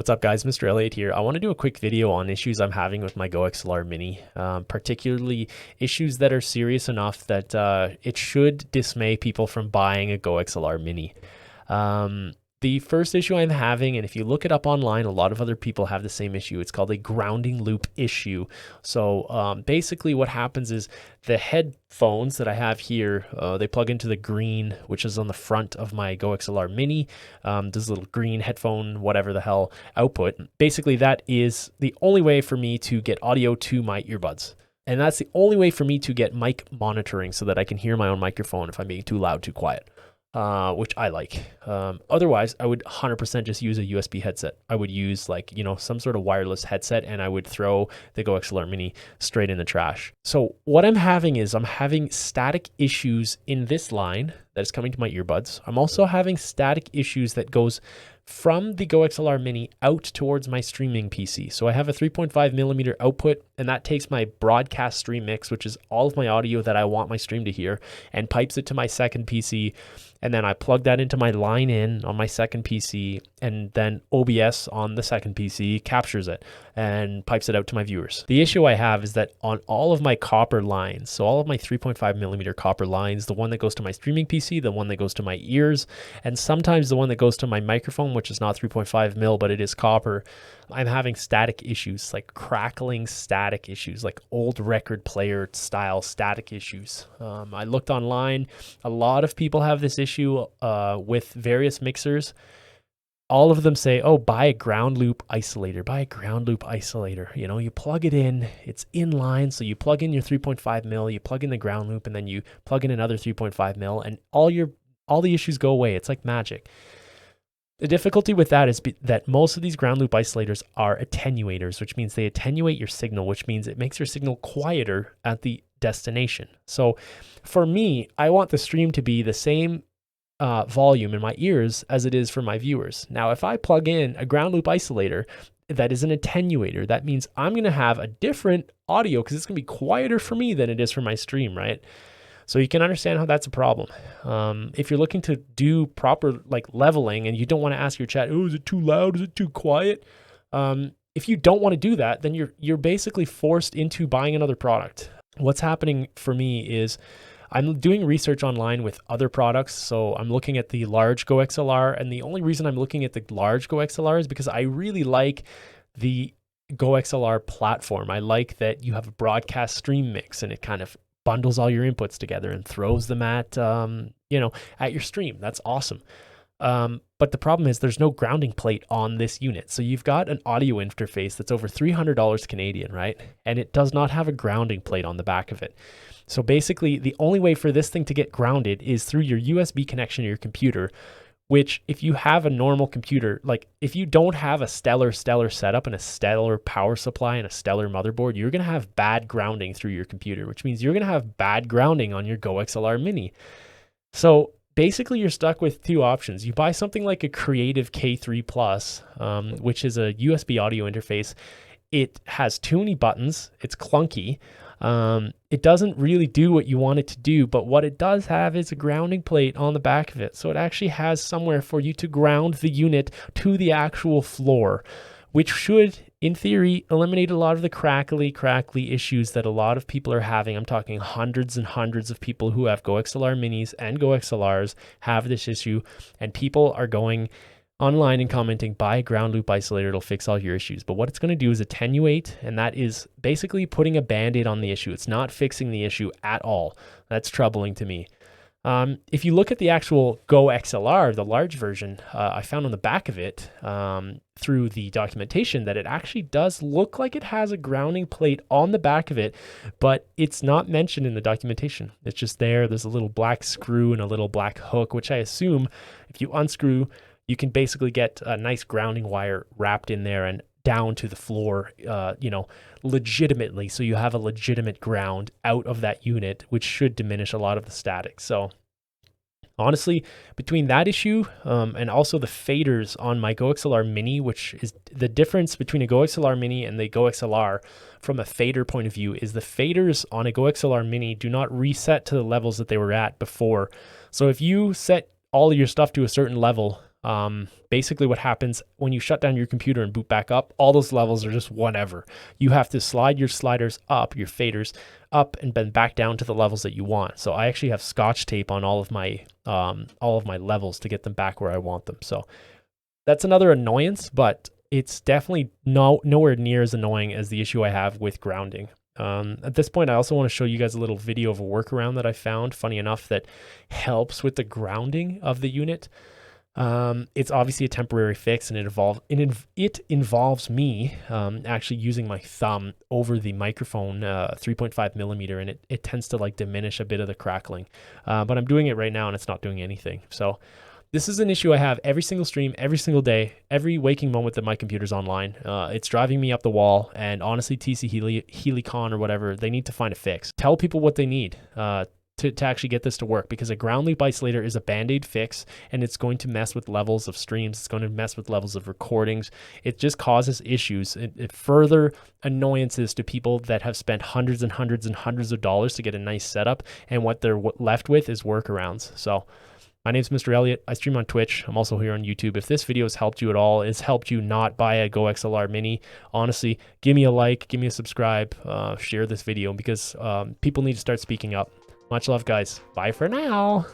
What's up guys, Mr. Elliott here. I want to do a quick video on issues I'm having with my GoXLR Mini, particularly issues that are serious enough that it should dismay people from buying a GoXLR Mini. The first issue I'm having, and if you look it up online, a lot of other people have the same issue. It's called a grounding loop issue. So basically what happens is the headphones that I have here, they plug into the green, which is on the front of my GoXLR Mini. This little green headphone, whatever the hell, output. Basically that is the only way for me to get audio to my earbuds. And that's the only way for me to get mic monitoring so that I can hear my own microphone if I'm being too loud, too quiet. Which I like. Otherwise, I would 100% just use a USB headset. I would use some sort of wireless headset, and I would throw the GoXLR Mini straight in the trash. So what I'm having is I'm having static issues in this line that is coming to my earbuds. I'm also having static issues that goes from the GoXLR Mini out towards my streaming PC. So I have a 3.5 millimeter output, and that takes my broadcast stream mix, which is all of my audio that I want my stream to hear, and pipes it to my second PC. And then I plug that into my line in on my second PC, and then OBS on the second PC captures it and pipes it out to my viewers. The issue I have is that on all of my copper lines, so all of my 3.5 millimeter copper lines, the one that goes to my streaming PC, the one that goes to my ears, and sometimes the one that goes to my microphone, which is not 3.5 mil, but it is copper, I'm having static issues, like crackling static issues, like old record player style static issues. I looked online. A lot of people have this issue with various mixers. All of them say, oh, buy a ground loop isolator, buy a ground loop isolator. You know, you plug it in, it's in line. So you plug in your 3.5 mil, you plug in the ground loop, and then you plug in another 3.5 mil, and all the issues go away. It's like magic. The difficulty with that is that most of these ground loop isolators are attenuators, which means they attenuate your signal, which means it makes your signal quieter at the destination. So for me, I want the stream to be the same volume in my ears as it is for my viewers. Now, if I plug in a ground loop isolator that is an attenuator, that means I'm going to have a different audio because it's going to be quieter for me than it is for my stream, right? So you can understand how that's a problem. If you're looking to do proper leveling and you don't want to ask your chat, oh, is it too loud? Is it too quiet? If you don't want to do that, then you're basically forced into buying another product. What's happening for me is I'm doing research online with other products. So I'm looking at the large GoXLR, and the only reason I'm looking at the large GoXLR is because I really like the GoXLR platform. I like that you have a broadcast stream mix, and it kind of bundles all your inputs together and throws them at your stream. That's awesome. But the problem is there's no grounding plate on this unit. So you've got an audio interface that's over $300 Canadian, right? And it does not have a grounding plate on the back of it. So basically the only way for this thing to get grounded is through your USB connection to your computer, which if you have a normal computer, like if you don't have a stellar setup and a stellar power supply and a stellar motherboard, you're going to have bad grounding through your computer, which means you're going to have bad grounding on your GoXLR Mini. So basically you're stuck with two options. You buy something like a Creative K3 Plus, which is a USB audio interface. It has too many buttons. It's clunky. It doesn't really do what you want it to do, but what it does have is a grounding plate on the back of it. So it actually has somewhere for you to ground the unit to the actual floor, which should, in theory, eliminate a lot of the crackly issues that a lot of people are having. I'm talking hundreds and hundreds of people who have GoXLR Minis and GoXLRs have this issue, and people are going online and commenting, buy a ground loop isolator, it'll fix all your issues. But what it's going to do is attenuate, and that is basically putting a band-aid on the issue. It's not fixing the issue at all. That's troubling to me. If you look at the actual GoXLR, the large version, I found on the back of it through the documentation that it actually does look like it has a grounding plate on the back of it, but it's not mentioned in the documentation. It's just there. There's a little black screw and a little black hook, which I assume if you unscrew, you can basically get a nice grounding wire wrapped in there and down to the floor, legitimately. So you have a legitimate ground out of that unit, which should diminish a lot of the static. So honestly, between that issue and also the faders on my GoXLR Mini, which is the difference between a GoXLR Mini and the GoXLR from a fader point of view, is the faders on a GoXLR Mini do not reset to the levels that they were at before. So if you set all of your stuff to a certain level, Basically what happens when you shut down your computer and boot back up, all those levels are just whatever. You have to slide your sliders up, your faders up, and then back down to the levels that you want. So I actually have Scotch tape on all of my levels to get them back where I want them. So that's another annoyance, but it's definitely nowhere near as annoying as the issue I have with grounding. At this point, I also want to show you guys a little video of a workaround that I found, funny enough, that helps with the grounding of the unit. It's obviously a temporary fix, and it involves me actually using my thumb over the microphone 3.5 millimeter, and it tends to like diminish a bit of the crackling. But I'm doing it right now, and it's not doing anything. So this is an issue I have every single stream, every single day, every waking moment that my computer's online. It's driving me up the wall, and honestly, TC Helicon or whatever, they need to find a fix. Tell people what they need to actually get this to work, because a ground loop isolator is a band-aid fix, and it's going to mess with levels of streams. It's going to mess with levels of recordings. It just causes issues. It further annoyances to people that have spent hundreds and hundreds and hundreds of dollars to get a nice setup, and what they're left with is workarounds. So my name's Mr. Elliott. I stream on Twitch. I'm also here on YouTube. If this video has helped you at all, it's helped you not buy a GoXLR Mini, honestly, give me a like, give me a subscribe, share this video, because people need to start speaking up. Much love, guys. Bye for now.